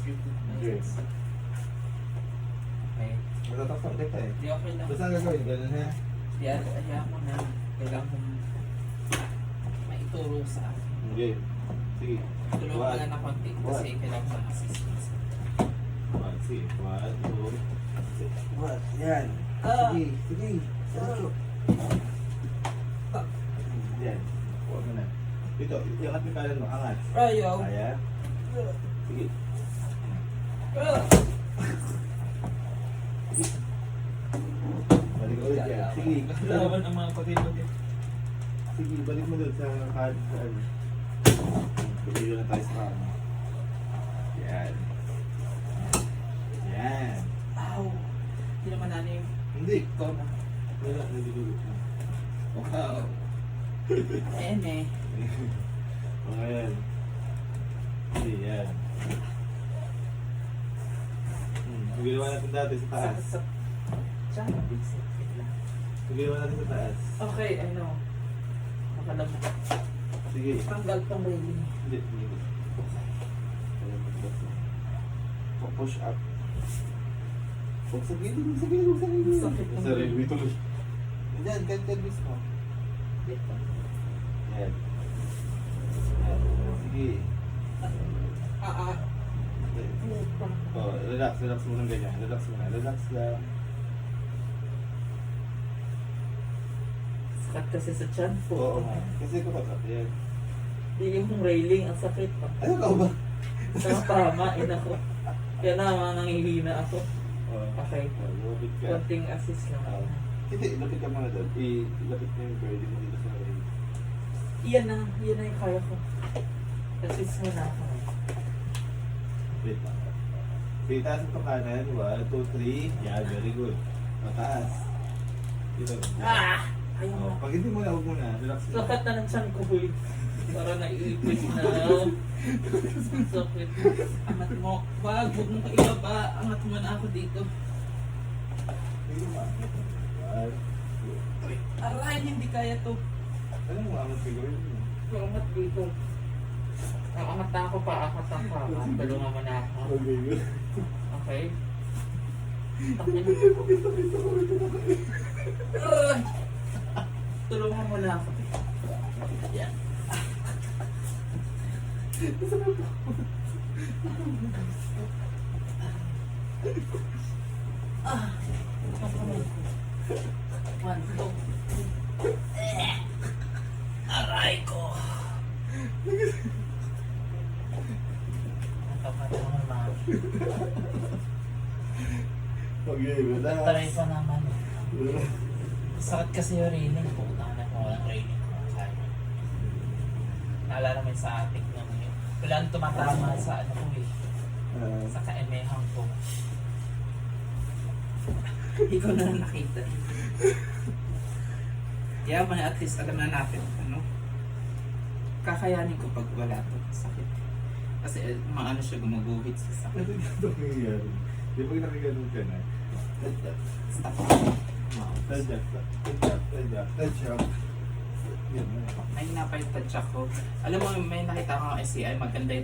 repeat myself. Okay. Matatakpan kita eh. Di okay lang. Basta ang gagawin, ganun ha. Kaya mo na. Kailangan kong maituro sa akin. Okay. Sige. Tulungan ka na konti kasi kailangan ko ng assistance. Sige. 1, 2, 3. Yan. Sige. Sige. Yan. Huwag mo na. Dito. Iangat yung kanan mo. Angat. Ayaw. Kaya. Sige. Balik ulit yan. Sige. Laban ang mga pagkaibigan. Sige. Balik mo doon sa card. Balik na tayo sa kama. Yan. Yan. Ow! Hindi naman nanin. Hindi. Ikaw na. Wala. Nagdudugot na. Wow. Ayan eh. Mga yan. Hindi. Yan. Yung ginawa natin dati sa taas. Diyan. Yung ginawa natin sa taas. Okay, I know. Makalabot. Sige. Tanggal tong railing. Hindi. Hindi. Push up. Huwag sa gilid. Huwag sa gilid. Huwag sa gilid. Sakit ng Sa railway tuloy. Yan. Kahit mismo. Dito. Yan. Yan. Sige. Oh, relax. Relax muna ganyan. Relax muna. Relax lang. Sakit kasi sa tiyan po. Oo nga. Kasi kapag yan. Hindi yung railing, ang sakit pa. Ano ka ba? Tama, ako. Kaya naman nangihina ako. Oh. Okay. Lumapit ka. Konting assist lang. Hindi, ilapit ka muna doon. Ilapit mo yung birdie mo dito sa rail. Iyan na yung kaya ko. Assist mo na ako. Wait lang. Sige, taas ito kanan. 1, 2, 3. Yeah, very good. Mataas. Dito. Ah! Ayaw Oh, na. pag hindi mo na, huwag mo na. Relax lang. Sakat na ng tiyan ko, boy. Para naiipit na. Sakit. Angat mo. Wag, huwag mong ibaba. Angat mo na ako dito. Sige ma. 1, 2, 3. Aray, hindi kaya to. Ano mo ang figure mo? Angat dito. Angat na ako pa. Angat na pa. Tulungan mo na ako. Okay, good. Okay? Aray. Tulungan mo na ako. Yan. One, two. Aray ko. Nakapatawa naman. Okay, relax. Taray pa naman. Sakit kasi yung railing. Pupunta ka na kung walang railing ko. Kaya. Naalala mo yung sa atik naman yun. Walang tumatama sa ano ko eh. Sa kaemehang ko. Hindi ko na nakita. Kaya man at least alam na natin ano. Kakayanin ko pag wala to. Sakit. Kasi maano siya gumuguhit sa sakit. Ano dito nangyayari? Di ba nakaganon ka na? Stop. Tadyak. Yan na. Ay, napay tadyak ko. Alam mo, may nakita ko ng SCI, maganda yung